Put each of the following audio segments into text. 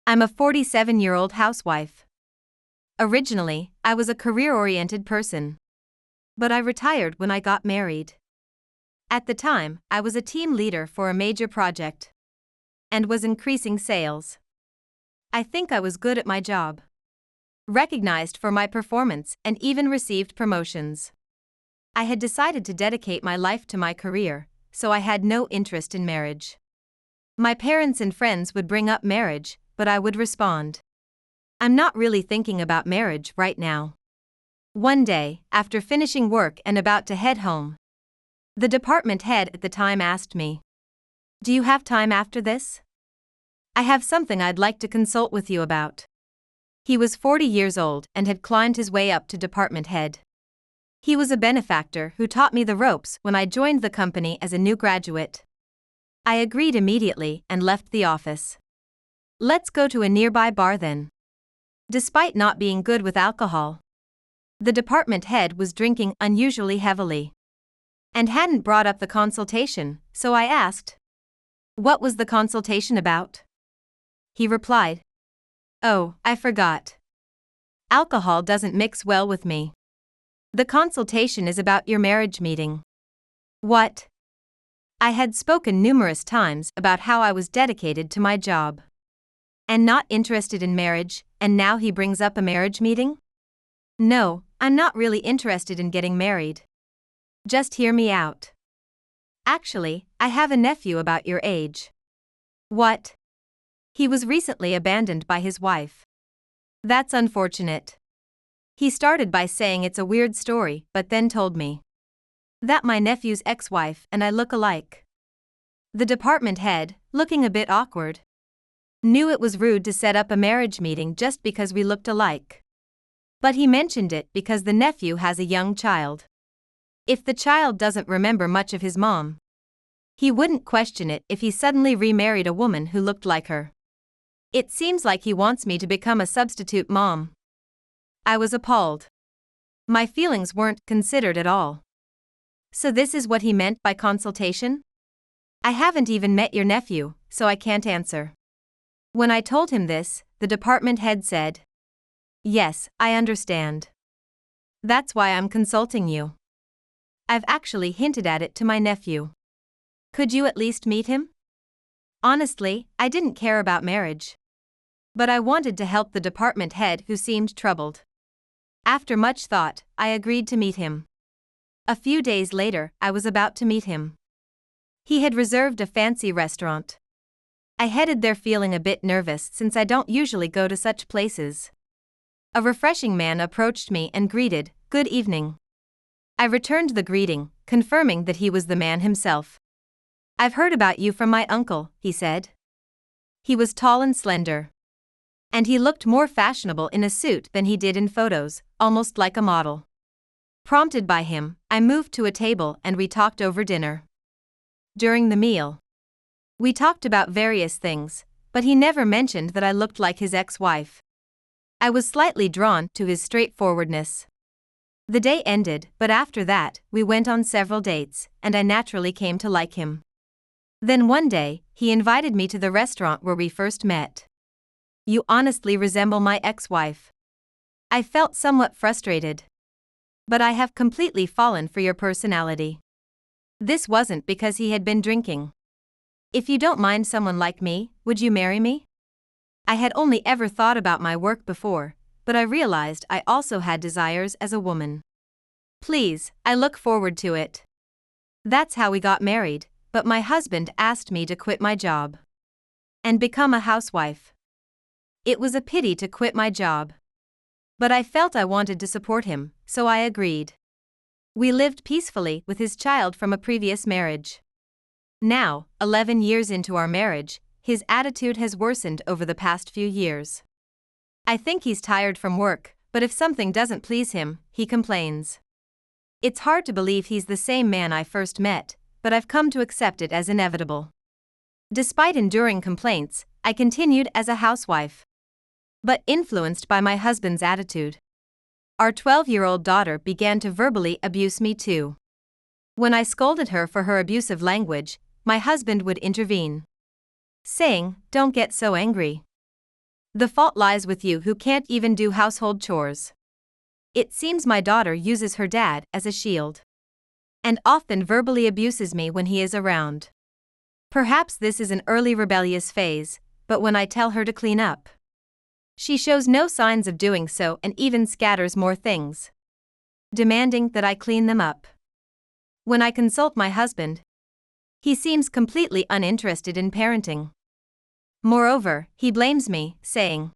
I'm a 47-year-old housewife. Originally, I was a career-oriented person. But I retired when I got married. At the time, I was a team leader for a major project and was increasing sales. I think I was good at my job, recognized for my performance, and even received promotions. I had decided to dedicate my life to my career, so I had no interest in marriage. My parents and friends would bring up marriage, but I would respond, "I'm not really thinking about marriage right now." One day, after finishing work and about to head home, the department head at the time asked me, "Do you have time after this? I have something I'd like to consult with you about." He was 40 years old and had climbed his way up to department head. He was a benefactor who taught me the ropes when I joined the company as a new graduate. I agreed immediately and left the office. "Let's go to a nearby bar then." Despite not being good with alcohol, the department head was drinking unusually heavily and hadn't brought up the consultation, so I asked, "What was the consultation about?" He replied, "Oh, I forgot. Alcohol doesn't mix well with me. The consultation is about your marriage meeting." What? I had spoken numerous times about how I was dedicated to my job and not interested in marriage, and now he brings up a marriage meeting? No, I'm not really interested in getting married. Just hear me out. Actually, I have a nephew about your age. What? He was recently abandoned by his wife. That's unfortunate. He started by saying it's a weird story, but then told me that my nephew's ex-wife and I look alike. The department head, looking a bit awkward, knew it was rude to set up a marriage meeting just because we looked alike. But he mentioned it because the nephew has a young child. If the child doesn't remember much of his mom, he wouldn't question it if he suddenly remarried a woman who looked like her. It seems like he wants me to become a substitute mom. I was appalled. My feelings weren't considered at all. So this is what he meant by consultation? I haven't even met your nephew, so I can't answer. When I told him this, the department head said, "Yes, I understand. That's why I'm consulting you. I've actually hinted at it to my nephew. Could you at least meet him?" Honestly, I didn't care about marriage, but I wanted to help the department head who seemed troubled. After much thought, I agreed to meet him. A few days later, I was about to meet him. He had reserved a fancy restaurant. I headed there feeling a bit nervous since I don't usually go to such places. A refreshing man approached me and greeted, "Good evening." I returned the greeting, confirming that he was the man himself. "I've heard about you from my uncle," he said. He was tall and slender, and he looked more fashionable in a suit than he did in photos, almost like a model. Prompted by him, I moved to a table and we talked over dinner. During the meal, we talked about various things, but he never mentioned that I looked like his ex-wife. I was slightly drawn to his straightforwardness. The day ended, but after that, we went on several dates, and I naturally came to like him. Then one day, he invited me to the restaurant where we first met. "You honestly resemble my ex-wife." I felt somewhat frustrated. "But I have completely fallen for your personality." This wasn't because he had been drinking. "If you don't mind someone like me, would you marry me?" I had only ever thought about my work before, but I realized I also had desires as a woman. "Please, I look forward to it." That's how we got married, but my husband asked me to quit my job and become a housewife. It was a pity to quit my job, but I felt I wanted to support him, so I agreed. We lived peacefully with his child from a previous marriage. Now, 11 years into our marriage, his attitude has worsened over the past few years. I think he's tired from work, but if something doesn't please him, he complains. It's hard to believe he's the same man I first met, but I've come to accept it as inevitable. Despite enduring complaints, I continued as a housewife, but influenced by my husband's attitude. Our 12-year-old daughter began to verbally abuse me too. When I scolded her for her abusive language, my husband would intervene, saying, "Don't get so angry. The fault lies with you who can't even do household chores. It seems my daughter uses her dad as a shield. And often verbally abuses me when he is around. Perhaps this is an early rebellious phase, but when I tell her to clean up, she shows no signs of doing so and even scatters more things, demanding that I clean them up. When I consult my husband, he seems completely uninterested in parenting. Moreover, he blames me, saying,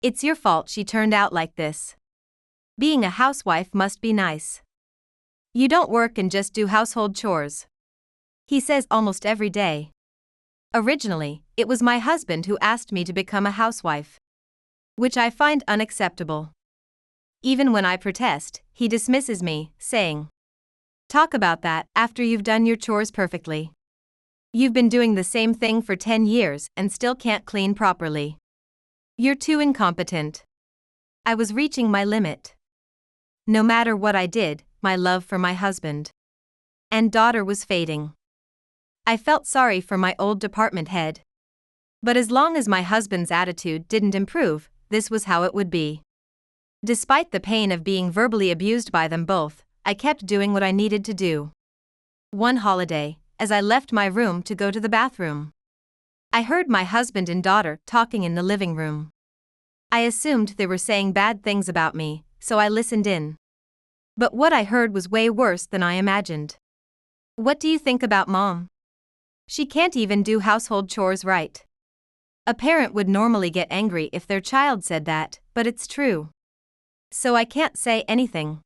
"It's your fault she turned out like this. Being a housewife must be nice. You don't work and just do household chores." He says almost every day. Originally, it was my husband who asked me to become a housewife, which I find unacceptable. Even when I protest, he dismisses me, saying, "Talk about that after you've done your chores perfectly. You've been doing the same thing for 10 years and still can't clean properly. You're too incompetent." I was reaching my limit. No matter what I did, my love for my husband and daughter was fading. I felt sorry for my old department head. But as long as my husband's attitude didn't improve, this was how it would be. Despite the pain of being verbally abused by them both, I kept doing what I needed to do. One holiday, as I left my room to go to the bathroom, I heard my husband and daughter talking in the living room. I assumed they were saying bad things about me, so I listened in. But what I heard was way worse than I imagined. "What do you think about Mom? She can't even do household chores right." A parent would normally get angry if their child said that, but it's true. So I can't say anything.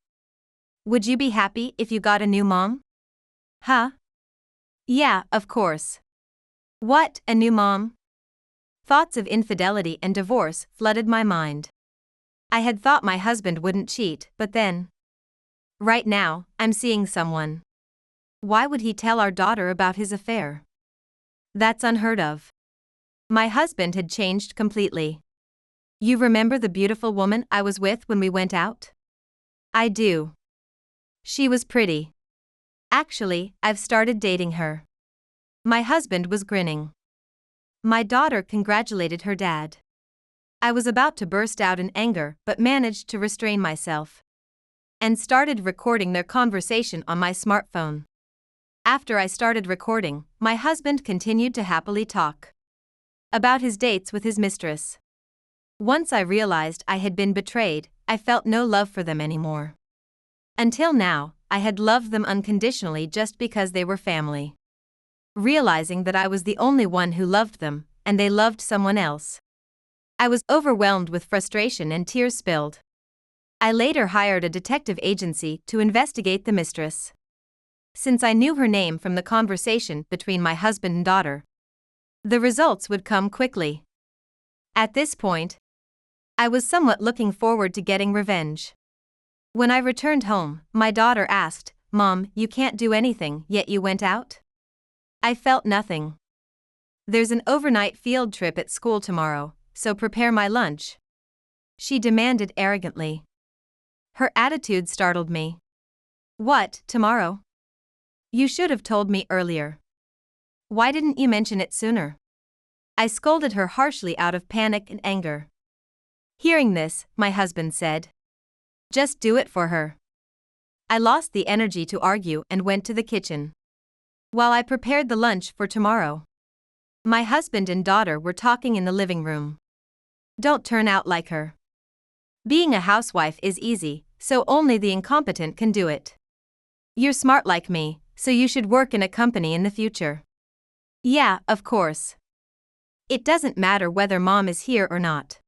"Would you be happy if you got a new mom?" "Huh? Yeah, of course." "What, a new mom?" Thoughts of infidelity and divorce flooded my mind. I had thought my husband wouldn't cheat, but then, right now, I'm seeing someone. Why would he tell our daughter about his affair? That's unheard of. My husband had changed completely. "You remember the beautiful woman I was with when we went out?" "I do. She was pretty. Actually, I've started dating her." My husband was grinning. My daughter congratulated her dad. I was about to burst out in anger but managed to restrain myself and started recording their conversation on my smartphone. After I started recording, my husband continued to happily talk about his dates with his mistress. Once I realized I had been betrayed, I felt no love for them anymore. Until now, I had loved them unconditionally just because they were family. Realizing that I was the only one who loved them, and they loved someone else, I was overwhelmed with frustration and tears spilled. I later hired a detective agency to investigate the mistress. Since I knew her name from the conversation between my husband and daughter, the results would come quickly. At this point, I was somewhat looking forward to getting revenge. When I returned home, my daughter asked, "Mom, you can't do anything, yet you went out?" I felt nothing. "There's an overnight field trip at school tomorrow, so prepare my lunch," she demanded arrogantly. Her attitude startled me. "What, tomorrow? You should have told me earlier. Why didn't you mention it sooner?" I scolded her harshly out of panic and anger. Hearing this, my husband said, "Just do it for her." I lost the energy to argue and went to the kitchen. While I prepared the lunch for tomorrow, my husband and daughter were talking in the living room. "Don't turn out like her. Being a housewife is easy, so only the incompetent can do it. You're smart like me, so you should work in a company in the future." "Yeah, of course. It doesn't matter whether Mom is here or not.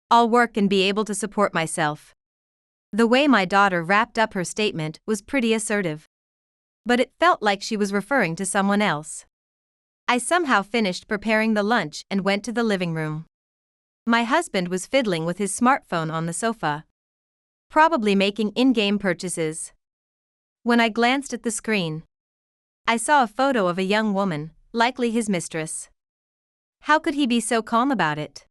I'll work and be able to support myself." The way my daughter wrapped up her statement was pretty assertive. But it felt like she was referring to someone else. I somehow finished preparing the lunch and went to the living room. My husband was fiddling with his smartphone on the sofa, probably making in-game purchases. When I glanced at the screen, I saw a photo of a young woman, likely his mistress. How could he be so calm about it?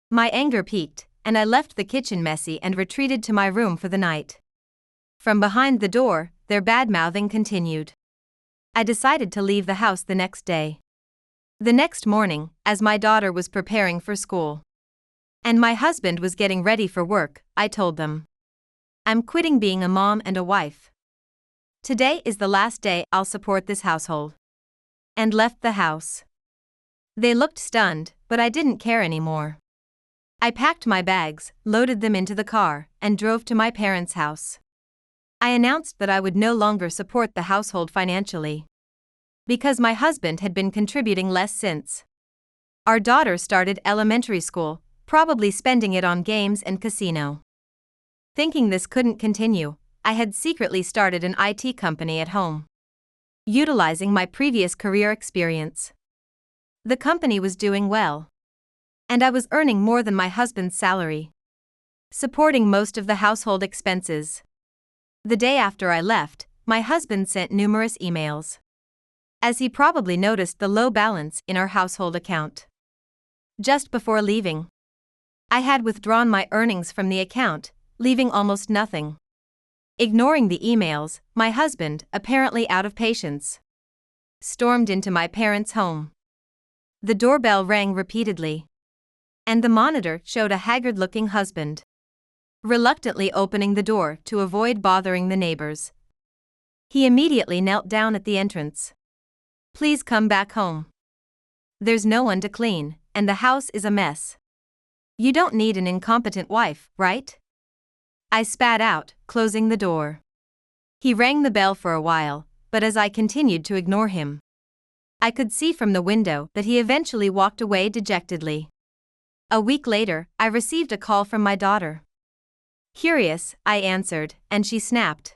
My anger peaked, and I left the kitchen messy and retreated to my room for the night. From behind the door, their bad-mouthing continued. I decided to leave the house the next day. The next morning, as my daughter was preparing for school, And my husband was getting ready for work, I told them. I'm quitting being a mom and a wife. Today is the last day I'll support this household. And left the house. They looked stunned, but I didn't care anymore. I packed my bags, loaded them into the car, and drove to my parents' house. I announced that I would no longer support the household financially. Because my husband had been contributing less since our daughter started elementary school, probably spending it on games and casino. Thinking this couldn't continue, I had secretly started an IT company at home, utilizing my previous career experience. The company was doing well, and I was earning more than my husband's salary, supporting most of the household expenses. The day after I left, my husband sent numerous emails, as he probably noticed the low balance in our household account. Just before leaving, I had withdrawn my earnings from the account, leaving almost nothing. Ignoring the emails, my husband, apparently out of patience, stormed into my parents' home. The doorbell rang repeatedly, and the monitor showed a haggard-looking husband, reluctantly opening the door to avoid bothering the neighbors. He immediately knelt down at the entrance. Please come back home. There's no one to clean, and the house is a mess. You don't need an incompetent wife, right? I spat out, closing the door. He rang the bell for a while, but as I continued to ignore him, I could see from the window that he eventually walked away dejectedly. A week later, I received a call from my daughter. Curious, I answered, and she snapped.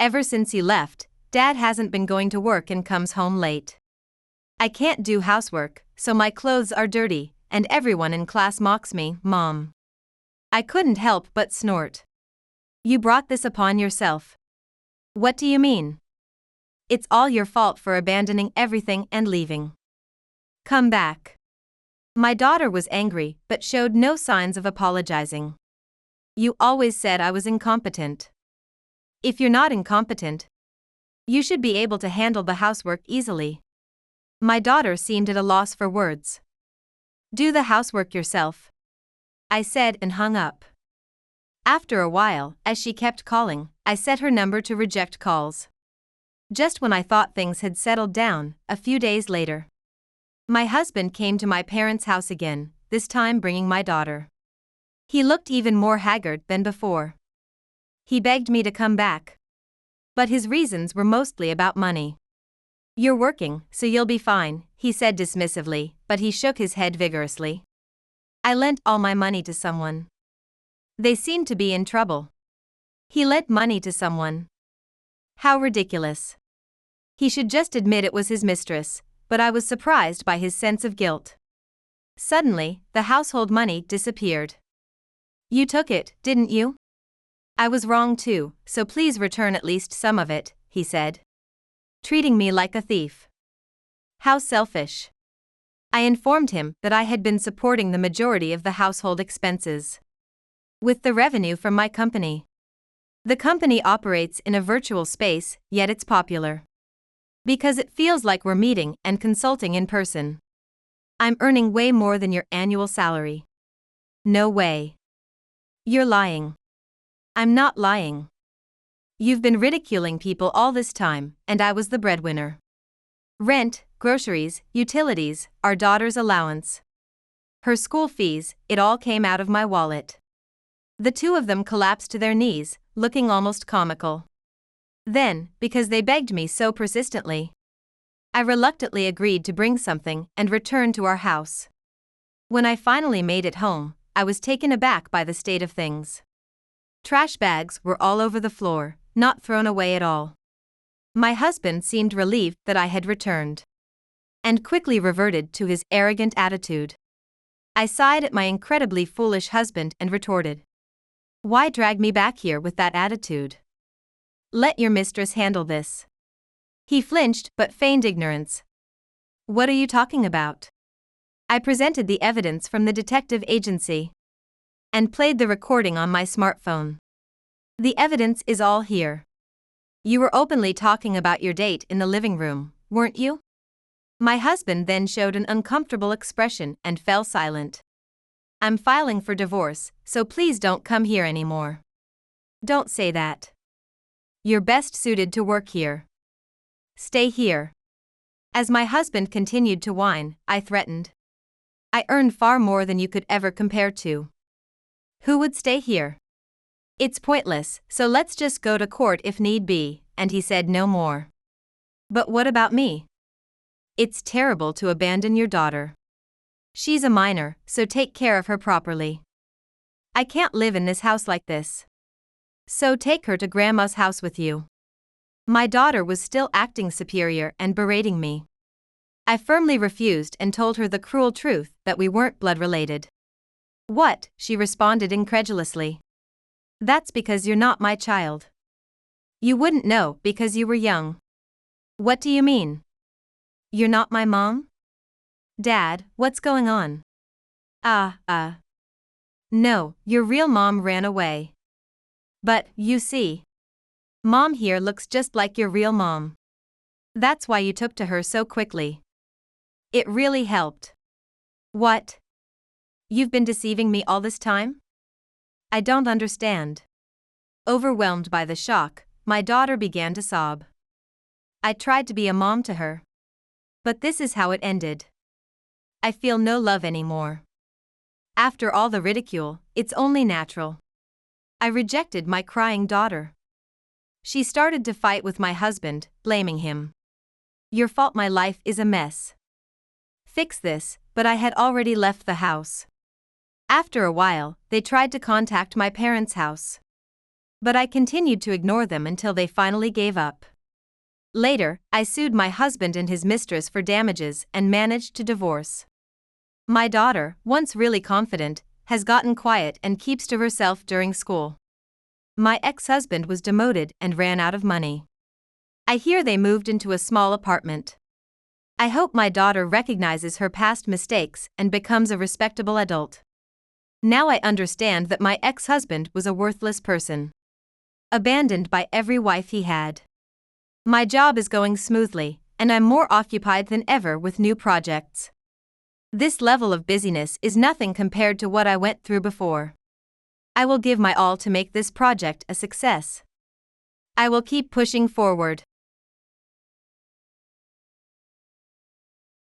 Ever since you left, Dad hasn't been going to work and comes home late. I can't do housework, so my clothes are dirty, and everyone in class mocks me, Mom. I couldn't help but snort. You brought this upon yourself. What do you mean? It's all your fault for abandoning everything and leaving. Come back. My daughter was angry but showed no signs of apologizing. You always said I was incompetent. If you're not incompetent, you should be able to handle the housework easily. My daughter seemed at a loss for words. Do the housework yourself, I said and hung up. After a while, as she kept calling, I set her number to reject calls. Just when I thought things had settled down, a few days later, my husband came to my parents' house again, this time bringing my daughter. He looked even more haggard than before. He begged me to come back, but his reasons were mostly about money. You're working, so you'll be fine, he said dismissively, but he shook his head vigorously. I lent all my money to someone. They seemed to be in trouble. He lent money to someone. How ridiculous. He should just admit it was his mistress, but I was surprised by his sense of guilt. Suddenly, the household money disappeared. You took it, didn't you? I was wrong too, so please return at least some of it, he said, treating me like a thief. How selfish. I informed him that I had been supporting the majority of the household expenses with the revenue from my company. The company operates in a virtual space, yet it's popular because it feels like we're meeting and consulting in person. I'm earning way more than your annual salary. No way. You're lying. I'm not lying. You've been ridiculing people all this time, and I was the breadwinner. Rent, groceries, utilities, our daughter's allowance, her school fees, it all came out of my wallet. The two of them collapsed to their knees, looking almost comical. Then, because they begged me so persistently, I reluctantly agreed to bring something and return to our house. When I finally made it home, I was taken aback by the state of things. Trash bags were all over the floor, not thrown away at all. My husband seemed relieved that I had returned, and quickly reverted to his arrogant attitude. I sighed at my incredibly foolish husband and retorted, "Why drag me back here with that attitude? Let your mistress handle this." He flinched but feigned ignorance. What are you talking about? I presented the evidence from the detective agency and played the recording on my smartphone. The evidence is all here. You were openly talking about your date in the living room, weren't you? My husband then showed an uncomfortable expression and fell silent. I'm filing for divorce, so please don't come here anymore. Don't say that. You're best suited to work here. Stay here. As my husband continued to whine, I threatened. I earn far more than you could ever compare to. Who would stay here? It's pointless, so let's just go to court if need be, and he said no more. But what about me? It's terrible to abandon your daughter. She's a minor, so take care of her properly. I can't live in this house like this. So take her to Grandma's house with you. My daughter was still acting superior and berating me. I firmly refused and told her the cruel truth that we weren't blood related. What? She responded incredulously. That's because you're not my child. You wouldn't know because you were young. What do you mean? You're not my mom? Dad, what's going on? No, your real mom ran away. But, you see, Mom here looks just like your real mom. That's why you took to her so quickly. It really helped. What? You've been deceiving me all this time? I don't understand. Overwhelmed by the shock, my daughter began to sob. I tried to be a mom to her. But this is how it ended. I feel no love anymore. After all the ridicule, it's only natural. I rejected my crying daughter. She started to fight with my husband, blaming him. Your fault, my life is a mess. Fix this, but I had already left the house. After a while, they tried to contact my parents' house. But I continued to ignore them until they finally gave up. Later, I sued my husband and his mistress for damages and managed to divorce. My daughter, once really confident, has gotten quiet and keeps to herself during school. My ex-husband was demoted and ran out of money. I hear they moved into a small apartment. I hope my daughter recognizes her past mistakes and becomes a respectable adult. Now I understand that my ex-husband was a worthless person. Abandoned by every wife he had. My job is going smoothly, and I'm more occupied than ever with new projects. This level of busyness is nothing compared to what I went through before. I will give my all to make this project a success. I will keep pushing forward.